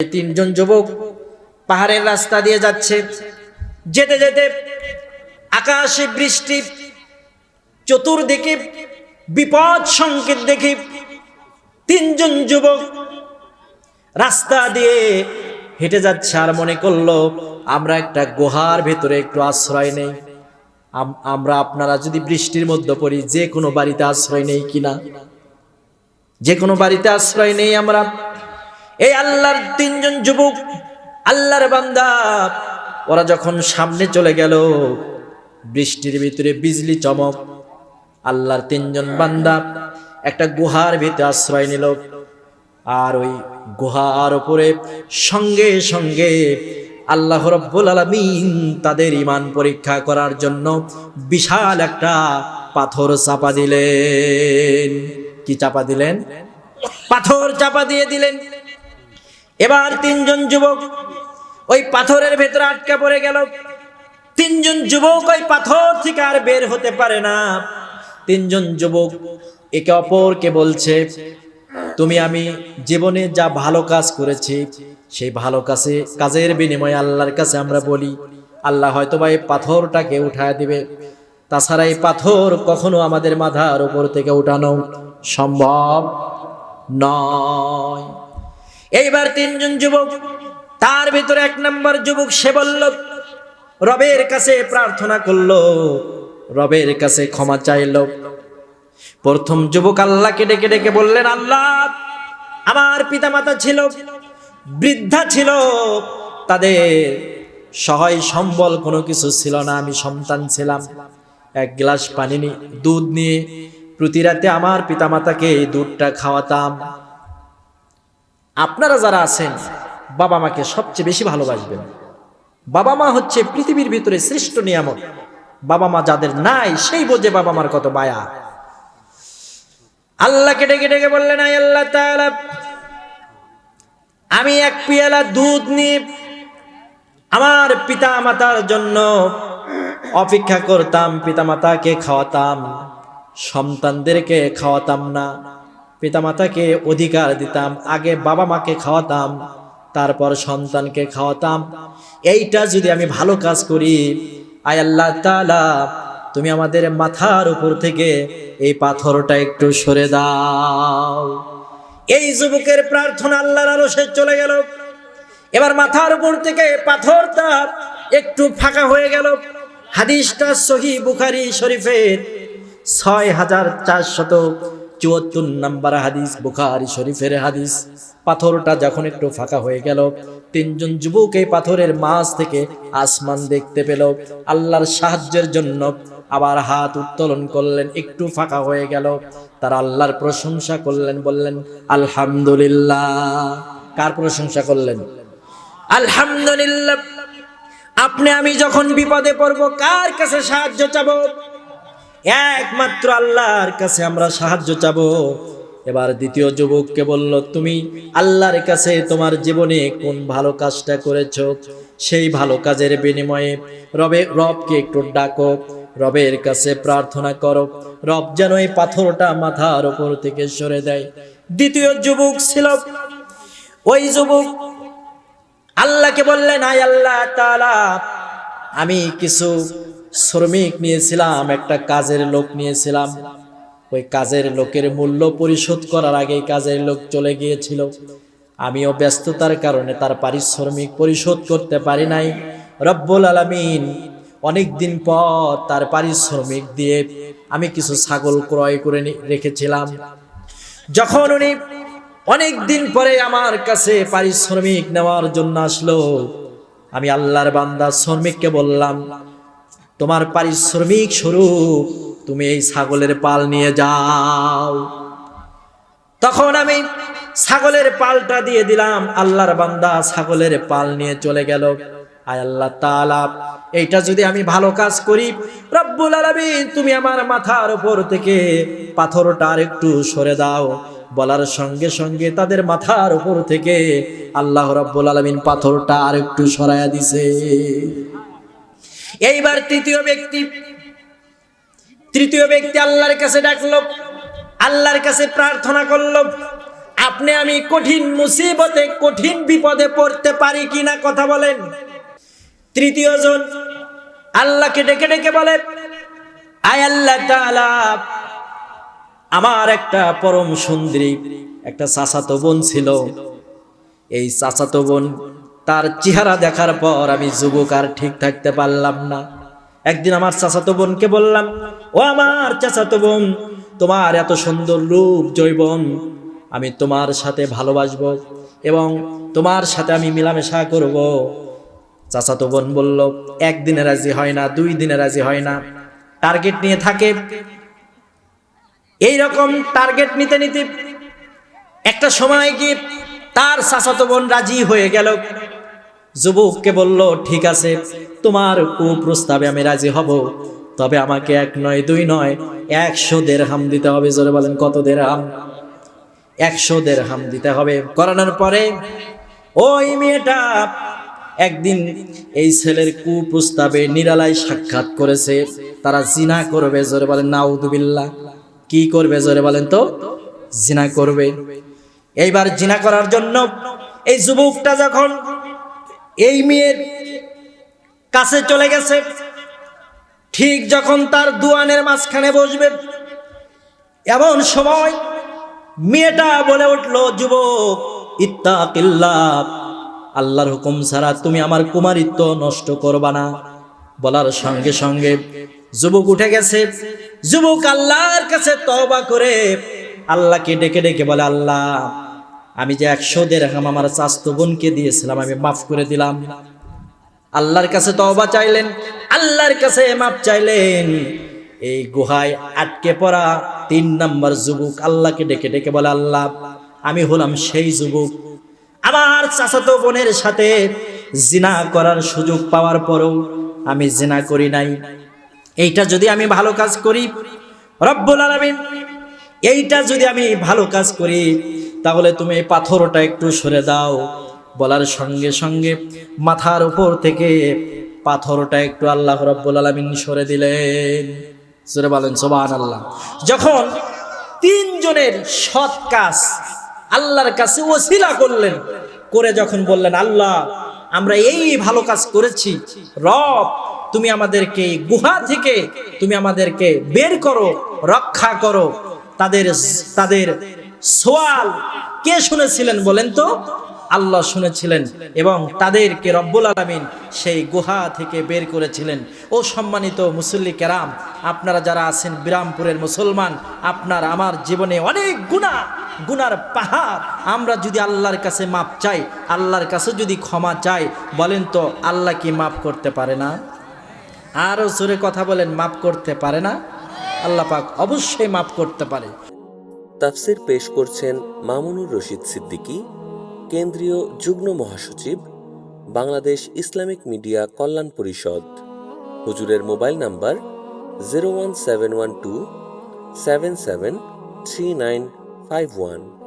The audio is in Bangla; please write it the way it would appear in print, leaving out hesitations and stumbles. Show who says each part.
Speaker 1: তিনজন যুবক পাহাড়ের রাস্তা দিয়ে যাচ্ছে। যেতে যেতে আকাশে বৃষ্টি, চতুর্দিকে বিপদ সংকেত দেখে তিনজন যুবক রাস্তা দিয়ে হেঁটে যাচ্ছে আর মনে করলো আমরা একটা গুহার ভেতরে একটু আশ্রয় নেই। আমরা আপনারা যদি বৃষ্টির মধ্যে পড়ি যে কোনো বাড়িতে আশ্রয় নেই কিনা, যে কোনো বাড়িতে আশ্রয় নেই আমরা। এই আল্লাহর তিনজন যুবক, আল্লাহর বান্দা, ওরা যখন সামনে চলে গেল, বৃষ্টির ভিতরে বিজলি চমক, আল্লাহর তিনজন বান্দা একটা গুহার ভিতরে আশ্রয় নিল। আর ওই গুহার উপরে সঙ্গে সঙ্গে আল্লাহ রাব্বুল আলামিন তাদের ঈমান পরীক্ষা করার জন্য বিশাল একটা পাথর চাপা দিলেন। কি চাপা দিলেন? পাথর চাপা দিয়ে দিলেন। এবার তিনজন যুবক ওই পাথরের ভেতরে আটকা পড়ে গেল। তিনজন যুবক ওই পাথর থেকে আর বের হতে পারে না। তিনজন যুবক একে অপরকে বলছে, তুমি আমি জীবনে যা ভালো কাজ করেছি সেই ভালো কাজের বিনিময়ে আল্লাহর কাছে আমরা বলি, আল্লাহ হয়তো বা এই পাথরটাকে উঠায় দিবে। তাছাড়া এই পাথর কখনো আমাদের মাথার উপর থেকে উঠানো সম্ভব নয়। এইবার তিনজন যুবক, তার ভিতরে এক নম্বর যুবক, সে বলল, রবের কাছে প্রার্থনা করলো, রবের কাছে ক্ষমা চাইলো। প্রথম যুবক আল্লাহকে ডেকে ডেকে বললেন, আল্লাহ, আমার পিতামাতা ছিল, বৃদ্ধা ছিল, তাদের সহায় সম্বল কোনো কিছু ছিল না, আমি সন্তান ছিলাম। এক গ্লাস পানি দুধ নিয়ে প্রতি রাতে আমার পিতামাতাকে এই দুধটা খাওয়াতাম। আপনারা যারা আছেন বাবা মাকে সবচেয়ে বেশি ভালোবাসবেন। বাবা মা হচ্ছে পৃথিবীর ভিতরে শ্রেষ্ঠ নিয়ামত। বাবা মা যাদের নাই সেই বোঝে বাবা মার কত মায়া। আল্লাহকে ডেকে ডেকে বললেন, আয় আল্লাহ তাআলা, আমি এক পেয়ালা দুধ নিয়ে আমার পিতা মাতার জন্য অপেক্ষা করতাম, পিতা মাতাকে খাওয়াতাম, সন্তানদেরকে খাওয়াতাম না। পিতামাতাকে অধিকার দিতাম, আগে বাবা মাকে খাওয়াতাম, তারপর সন্তানকে খাওয়াতাম। এইটা যদি আমি ভালো কাজ করি, আয় আল্লাহ তাআলা, তুমি আমাদের মাথার উপর থেকে এই পাথরটা একটু সরে দাও। এই যুবকের প্রার্থনা আল্লাহর আরশে চলে গেল। এবার মাথার উপর থেকে পাথরটা একটু ফাঁকা হয়ে গেল। হাদিসটা সহিহ বুখারী শরীফের 6474 নম্বর হাদিস, বুখারী শরীফের হাদিস। পাথরটা যখন একটু ফাঁকা হয়ে গেল, তিনজন যুবক এই পাথরের মাঝ থেকে আসমান দেখতে পেল। আল্লাহর সাহায্যের জন্য আবার হাত উত্তোলন করলেন, একটু ফাঁকা হয়ে গেল। তারা আল্লাহর প্রশংসা করলেন, বললেন আলহামদুলিল্লাহ। কার প্রশংসা করলেন? আলহামদুলিল্লাহ। আপনি আমি যখন বিপদে পড়ব কার কাছে সাহায্য চাবো? একমাত্র আল্লাহর কাছে আমরা সাহায্য চাবো। এবার দ্বিতীয় যুবককে বলল, তুমি আল্লাহর কাছে তোমার জীবনে কোন ভালো কাজটা করেছো সেই ভালো কাজের বিনিময়ে রবকে একটু ডাকো, রবের কাছে প্রার্থনা করো, রব যেন এই পাথরটা মাথার উপর থেকে সরে দেয়। দ্বিতীয় যুবক ছিল, ওই যুবক আল্লাহকে বললেন, আয় আল্লাহ তাআলা, আমি কিছু শ্রমিক নিয়েছিলাম, একটা কাজের লোক নিয়েছিলাম। ওই কাজের লোকের মূল্য পরিশোধ করার আগেই কাজের লোক চলে গিয়েছিল। আমিও ব্যস্ততার কারণে তার পারিশ্রমিক পরিশোধ করতে পারি নাই। রব্বুল আলামিন অনেক দিন পর তার পারিশ্রমিক দিয়ে আমি কিছু ছাগল ক্রয় করে রেখেছিলাম। যখন উনি অনেক দিন পরে আমার কাছে পারিশ্রমিক নেওয়ার জন্য আসলো, আমি আল্লাহর বান্দা শ্রমিককে বললাম, তোমার পারিশ্রমিক স্বরূপ তুমি এই ছাগলের পাল নিয়ে যাও। তখন আমি ছাগলের পালটা দিয়ে দিলাম। আল্লাহর বান্দা ছাগলের পাল নিয়ে চলে গেল। আয় আল্লাহ তাআলা, এইটা যদি আমি ভালো কাজ করি, রব্বুল আলামিন তুমি আমার মাথার উপর থেকে পাথরটা আর একটু সরে দাও। বলার সঙ্গে সঙ্গে তাদের মাথার উপর থেকে আল্লাহ রব্বুল আলামিন পাথরটা আর একটু সরাইয়া দিছে। এইবার তৃতীয় ব্যক্তি আল্লাহর কাছে ডাকলো, আল্লাহর কাছে প্রার্থনা করলো, আপনি আমি কঠিন মুসিবতে কঠিন বিপদে পড়তে পারি কিনা কথা বলেন। তৃতীয় জন আল্লাহকে ডেকে ডেকে বলে, আয় আল্লাহ তাআলা, আমার একটা পরম সুন্দরী একটা চাচাতো বোন ছিল। এই চাচাতো বোন, তার চেহারা দেখার পর আমি যুবক আর ঠিক থাকতে পারলাম না। একদিন আমার চাচাতো বোনকে বললাম, ও আমার চাচাতো বোন, তোমার এত সুন্দর রূপ যৌবন, আমি তোমার সাথে ভালোবাসবো এবং তোমার সাথে আমি মিলামেশা করব। চাচাতো বোন বলল, একদিনে রাজি হয় না, 2 দিনে রাজি হয় না, টার্গেট নিয়ে থাকে। এইরকম টার্গেট নিতে নিতে একটা সময় গিয়ে তার চাচাতো বোন রাজি হয়ে গেল। যুবককে বলল, ঠিক আছে, তোমার কুপ্রস্তাবে আমি রাজি হব, তবে আমাকে 1 নয় 2 নয় 100 দিরহাম দিতে হবে। জোরে বলেন, কত দিরহাম? 100 দিরহাম দিতে হবে। করানোর পরে ওই মেয়েটা একদিন এই ছেলের কুপ্রস্তাবে নিরালায় সাক্ষাৎ করেছে। তারা জিনা করবে। জোরে বলেন নাউযুবিল্লাহ। কি করবে? জোরে বলেন তো। জিনা করবে। এইবার জিনা করার জন্য এই যুবকটা যখন এই মেয়ের কাছে চলে গেছে, ঠিক যখন তার দুয়ানের মাঝখানে বসবে, এমন সময় মেয়েটা বলে উঠল, যুবক, ইত্তাকিল্লাহ, আল্লাহর হুকুম ছাড়া তুমি আমার কুমারিত্ব নষ্ট করবা না। বলার সঙ্গে সঙ্গে যুবক উঠে গেছে। যুবক আল্লাহর কাছে তওবা করে আল্লাহকে ডেকে ডেকে বলে, আল্লাহ, আমি যে 100 দিরহাম আমার চাচাতো বোনকে দিয়েছিলাম, আমি মাফ করে দিলাম। আল্লাহর কাছে তওবা চাইলেন, আল্লাহর কাছে মাফ চাইলেন। এই গুহায় আটকে পড়া 3 নাম্বার যুবক আল্লাহকে ডেকে ডেকে বলে, আল্লাহ, আমি হলাম সেই যুবক, আমার চাচাতো বোনের সাথে জিনা করার সুযোগ পাওয়ার পরও আমি জিনা করি নাই। এইটা যদি আমি ভালো কাজ করি, রব্বুল আলামিন, এইটা যদি আমি ভালো কাজ করি, তাহলে তুমি এই পাথরটা একটু সরে দাও। বলার সঙ্গে সঙ্গে মাথার উপর থেকে পাথরটা একটু আল্লাহ রব্বুল আলামিন সরে দিলেন। সরে বলেন সুবহানাল্লাহ। যখন 3 জনের সৎ কাজ আল্লাহর কাছে ওসিলা করলেন, করে যখন বললেন, আল্লাহ, আমরা এই ভালো কাজ করেছি, রব, তুমি আমাদেরকে গুহা থেকে তুমি আমাদেরকে বের করো, রক্ষা করো। তাদের সওয়াল কে শুনেছিলেন বলেন তো? আল্লাহ শুনেছিলেন এবং তাদেরকে রব্বুল আলামিন সেই গুহা থেকে বের করেছিলেন। ও সম্মানিত মুসল্লি কেরাম, আপনারা যারা আছেন বিরামপুরের মুসলমান, আপনার আমার জীবনে অনেক গুনার পাহাড়। আমরা যদি আল্লাহর কাছে মাপ চাই, আল্লাহর কাছে যদি ক্ষমা চাই, বলেন তো আল্লাহ কি মাফ করতে পারে না? আরো জোরে কথা বলেন, মাফ করতে পারে না? আল্লাহ পাক অবশ্যই মাফ করতে পারে।
Speaker 2: তাফসির পেশ করছেন মামুনুর রশিদ সিদ্দিকী, কেন্দ্রীয় যুগ্ম মহাসচিব, বাংলাদেশ ইসলামিক মিডিয়া কল্যাণ পরিষদ। হুজুরের মোবাইল নাম্বার 01712 773951।